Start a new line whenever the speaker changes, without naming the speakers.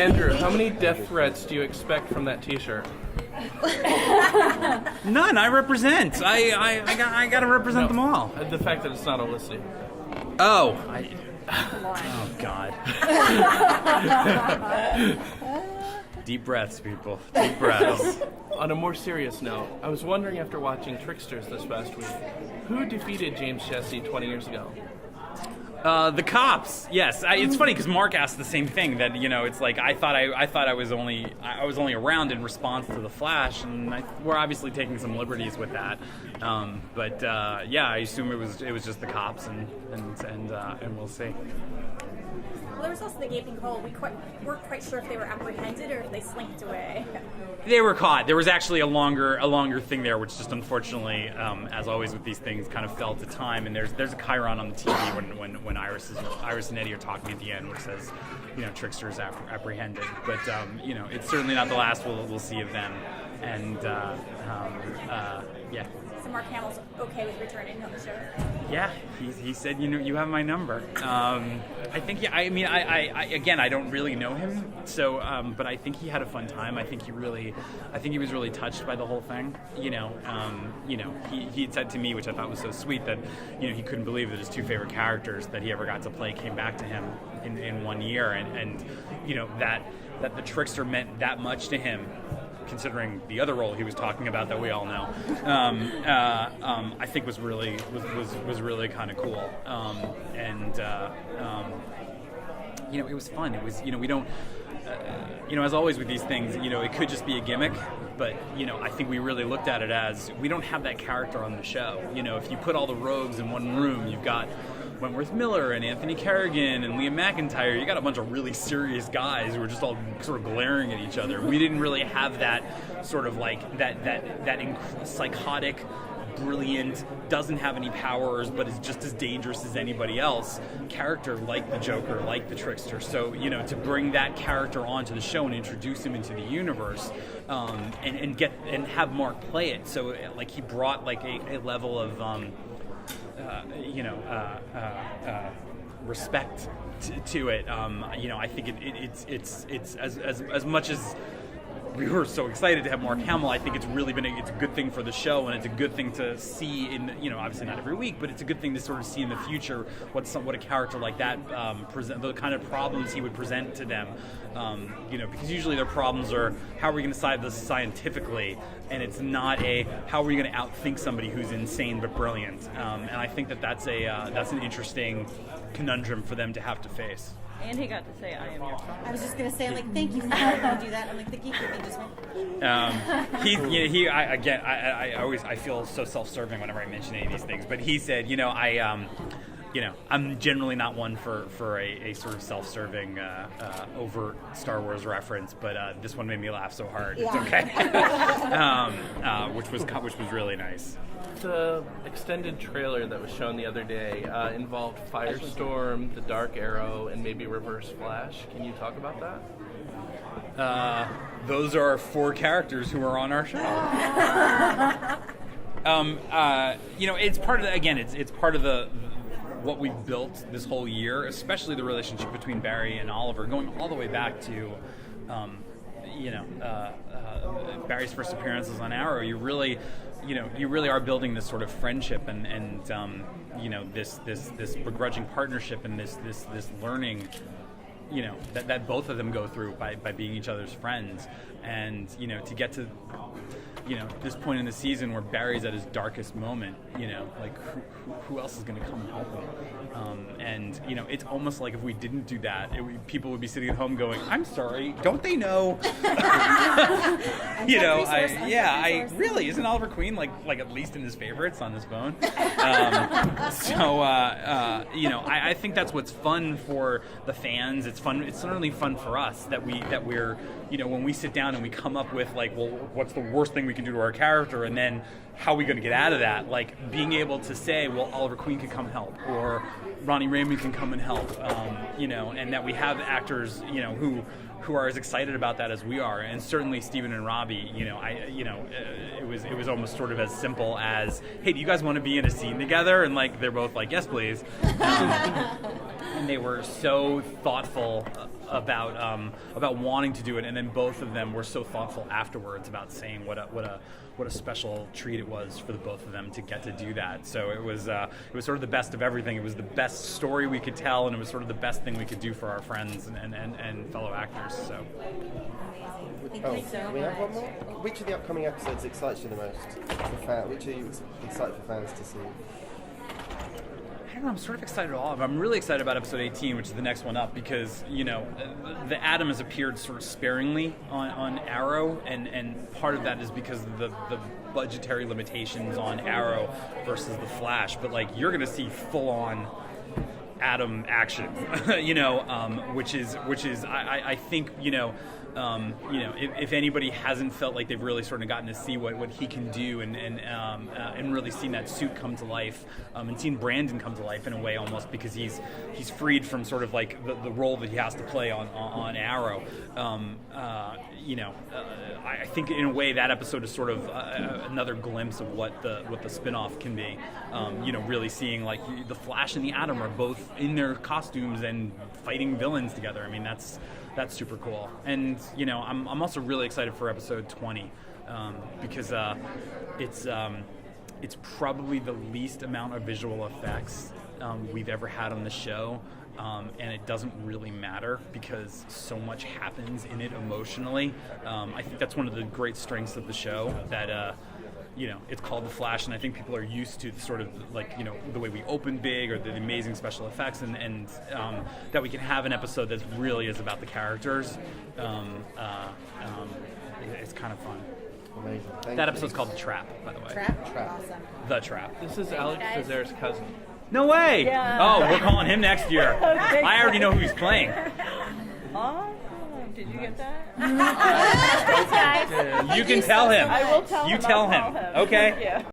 Andrew, how many death threats do you expect from that T-shirt?
None. I represent. I got to represent them all.
The fact that it's not a listing.
Oh. Oh God. Deep breaths, people. Deep breaths.
On a more serious note, I was wondering after watching Tricksters this past week, who defeated James Jesse 20 years ago?
The cops. Yes, it's funny because Mark asked the same thing. That it's like I thought I was only around in response to the Flash, and we're obviously taking some liberties with that. But I assume it was just the cops, and we'll see.
Well, there was also the gaping hole. We weren't quite sure if they were apprehended or if they slinked away.
They were caught. There was actually a longer thing there, which just unfortunately, as always with these things, kind of fell to time. And there's a chyron on the TV when Iris and Eddie are talking at the end, which says, Trickster is apprehended. But it's certainly not the last we'll see of them. And yeah.
So Mark Hamill's okay with returning on the show.
Yeah, he said, you have my number. I think, I don't really know him, so, but I think he had a fun time. I think he was really touched by the whole thing. He had said to me, which I thought was so sweet, that, he couldn't believe that his two favorite characters that he ever got to play came back to him in 1 year, and that the Trickster meant that much to him, considering the other role he was talking about that we all know, I think was really kind of cool. It was fun. It was, we don't, as always with these things, it could just be a gimmick, but, I think we really looked at it as, we don't have that character on the show. If you put all the rogues in one room, you've got Wentworth Miller and Anthony Kerrigan and Liam McIntyre. You got a bunch of really serious guys who are just all sort of glaring at each other. We didn't really have that sort of like that psychotic, brilliant, doesn't have any powers but is just as dangerous as anybody else character like the Joker, like the Trickster. So to bring that character onto the show and introduce him into the universe, and have Mark play it. So like he brought like a level of respect to it. I think it's as much as we were so excited to have Mark Hamill. I think it's really it's a good thing for the show, and it's a good thing to see in, obviously not every week, but it's a good thing to sort of see in the future what a character like that present, the kind of problems he would present to them. Because usually their problems are, how are we going to decide this scientifically, and it's not how are we going to outthink somebody who's insane but brilliant. And I think that's an interesting conundrum for them to have to face.
And he got to say, "I am your father."
I was just gonna say, thank you for letting me do that. I'm like, the geek with me just went.
I feel so self-serving whenever I mention any of these things. But he said, I'm generally not one for a sort of self-serving, overt Star Wars reference, but this one made me laugh so hard.
Yeah.
It's okay. Which was really nice.
The extended trailer that was shown the other day involved Firestorm, the Dark Arrow, and maybe Reverse Flash. Can you talk about that?
Those are 4 characters who are on our show. It's part of it's part of the what we've built this whole year, especially the relationship between Barry and Oliver, going all the way back to Barry's first appearances on Arrow. You really are building this sort of friendship and this begrudging partnership and this learning, that both of them go through by being each other's friends. And to get to this point in the season where Barry's at his darkest moment, like who else is going to come and help him? It's almost like if we didn't do that, people would be sitting at home going, "I'm sorry, don't they know?" Really isn't Oliver Queen like at least in his favorites on his phone? I think that's what's fun for the fans. It's fun. It's certainly fun for us that we're when we sit down and we come up with like, well, what's the worst thing we can do to our character, and then how are we going to get out of that? Like being able to say, well, Oliver Queen can come help, or Ronnie Raymond can come and help, and that we have actors, who are as excited about that as we are, and certainly Stephen and Robbie. It was almost sort of as simple as, hey, do you guys want to be in a scene together? And like they're both like, yes, please. And they were so thoughtful about wanting to do it, and then both of them were so thoughtful afterwards about saying what a special treat it was for the both of them to get to do that. So it was sort of the best of everything. It was the best story we could tell, and it was sort of the best thing we could do for our friends and fellow actors. So.
Thank you so
we have one
much.
more. Which of the upcoming episodes excites you the most? Which are you excited for fans to see?
I don't know, I'm sort of excited all of them. I'm really excited about episode 18, which is the next one up, because, the Atom has appeared sort of sparingly on Arrow, and part of that is because of the budgetary limitations on Arrow versus the Flash. But, you're going to see full-on Atom action, which is I think, if anybody hasn't felt like they've really sort of gotten to see what he can do and really seen that suit come to life, and seen Brandon come to life in a way almost, because he's freed from sort of the role that he has to play on Arrow. I think in a way that episode is sort of another glimpse of what the spin-off can be. Really seeing the Flash and the Atom are both in their costumes and fighting villains together. I mean, that's super cool. And I'm also really excited for episode 20 because it's probably the least amount of visual effects we've ever had on the show. And it doesn't really matter because so much happens in it emotionally. I think that's one of the great strengths of the show, that it's called The Flash, and I think people are used to sort of the way we open big, or the amazing special effects, and that we can have an episode that really is about the characters. It's kind of fun.
Amazing. Thank
That
you.
episode's called The Trap, by the way.
Trap?
Trap.
Awesome.
The Trap.
This is Alex Fazer's cousin.
No way!
Yeah.
Oh, we're calling him next year.
Okay.
I already know who he's playing.
Awesome. Did you get that?
Thanks, guys.
You can tell him.
I will tell him.
You
I'll
tell
call
him. Okay.
Yeah.